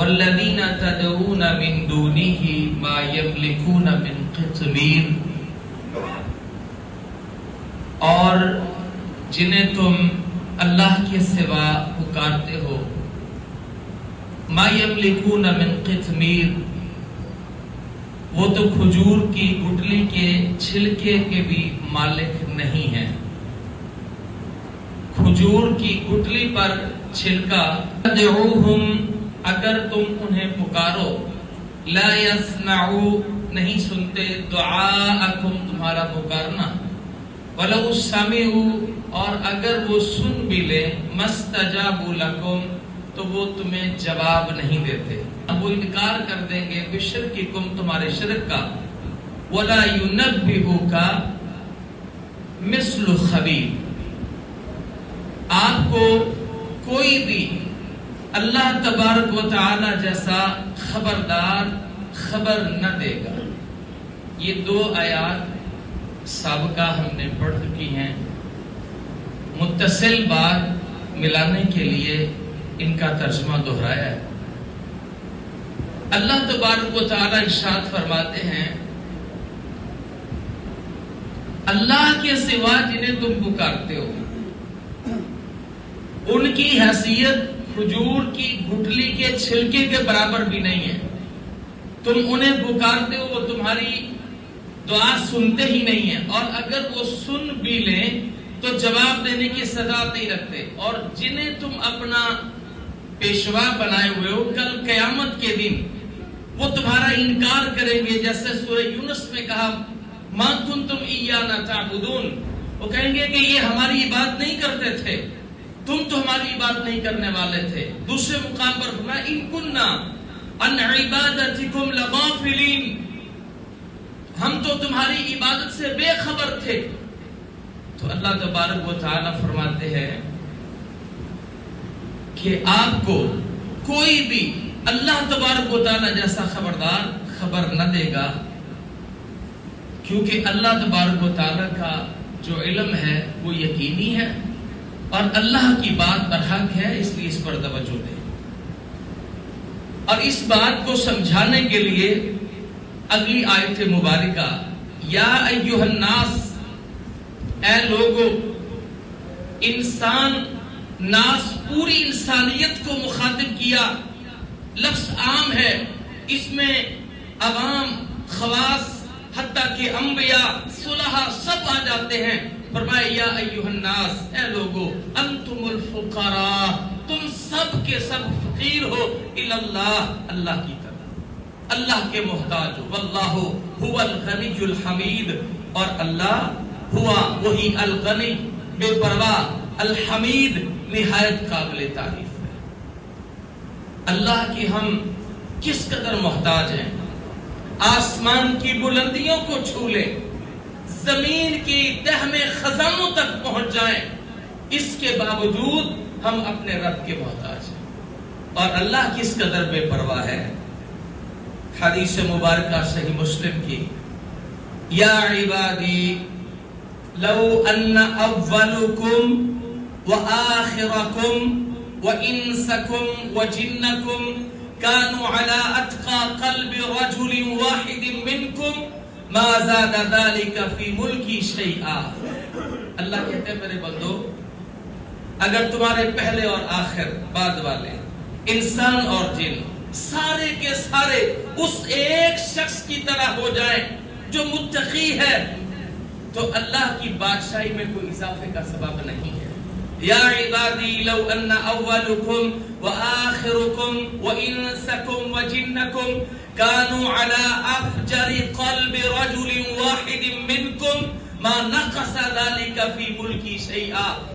والذین تدعون من دونہ ما یملکون من قطمیر، اور جنہیں تم اللہ کے سوا پکارتے ہو، ما یملکون من قطمیر، وہ تو کھجور کی گٹلی کے چھلکے کے بھی مالک نہیں ہیں۔ کھجور کی گٹلی پر چھلکا، تدعوہم، اگر تم انہیں پکارو، لا یسمعوا، نہیں سنتے، دعاءکم، تمہارا پکارنا، ولو سمعوا، اور اگر وہ سن بھی لیں، مستجابوا لکم، تو وہ تمہیں جواب نہیں دیتے، وہ انکار کر دیں گے بشرککم، تمہارے شرک کا، ولا ینبئک مثل خبیر، آپ کو کوئی بھی اللہ تبارک و تعالی جیسا خبردار خبر نہ دے گا۔ یہ دو آیات سابقہ ہم نے پڑھ چکی ہیں، متصل بات ملانے کے لیے ان کا ترجمہ دہرایا ہے۔ اللہ تبارک و تعالی ارشاد فرماتے ہیں، اللہ کے سوا جنہیں تم پکارتے ہو، ان کی حیثیت کھجور کی گٹلی کے چھلکے کے برابر بھی نہیں ہے۔ تم انہیں پکارتے ہو، وہ تمہاری دعا سنتے ہی نہیں ہیں، اور اگر وہ سن بھی لیں تو جواب دینے کی صلاحیت نہیں رکھتے، اور جنہیں تم اپنا پیشوا بنائے ہوئے ہو، کل قیامت کے دن وہ تمہارا انکار کریں گے، جیسے سورہ یونس میں کہا، ما کنتم ایانا تعبدون، وہ کہیں گے کہ یہ ہماری عبادت نہیں کرتے تھے، تم تو ہماری عبادت نہیں کرنے والے تھے۔ دوسرے مقام پر فرمایا، ان کننا عن عبادتکم لغافلین، ہم تو تمہاری عبادت سے بے خبر تھے۔ تو اللہ تبارک و تعالی فرماتے ہیں کہ آپ کو کوئی بھی اللہ تبارک و تعالی جیسا خبردار خبر نہ دے گا، کیونکہ اللہ تبارک و تعالی کا جو علم ہے وہ یقینی ہے، اور اللہ کی بات برحق ہے، اس لیے اس پر توجہ دیں۔ اور اس بات کو سمجھانے کے لیے اگلی آیت مبارکہ، یا ایھا الناس، اے لوگو، انسان، ناس پوری انسانیت کو مخاطب کیا، لفظ عام ہے، اس میں عوام، خواص، حتیٰ کہ انبیاء، صلحاء سب آ جاتے ہیں۔ فرمایا، یا ایھا الناس، اے لوگو، انتم الفقراء، تم سب کے سب فقیر ہو، الی اللہ، اللہ کی طرف، اللہ کے محتاج ہو، واللہ هو الغنی الحمید، اور اللہ ہوا وہی الغنی، بے پرواہ، الحمید، نہایت قابل تعریف ہے۔ اللہ کی ہم کس قدر محتاج ہیں، آسمان کی بلندیوں کو چھو لیں، زمین کی تہ میں خزانوں تک پہنچ جائیں، اس کے باوجود ہم اپنے رب کے محتاج ہیں، اور اللہ کس قدر بے پرواہ ہے۔ حدیث مبارکہ صحیح مسلم کی، یا عبادی لو ان اولکم وآخرکم وانسکم وجنکم كانوا على اتقى قلب رجل واحد منكم ما زاد ذلك في ملکی شیئا۔ اللہ کہتے ہیں، میرے بندو، اگر تمہارے پہلے اور آخر، بعد والے، انسان اور جن، سارے کے سارے اس ایک شخص کی طرح ہو جائیں جو متقی ہے، تو اللہ کی بادشاہی میں کوئی اضافے کا سبب نہیں ہے۔ یا عبادی لو ان اولکم وآخرکم وانسکم وجنکم كانوا على افجر قلب رجل واحد منكم ما نقص ذلك في ملکی شیئا۔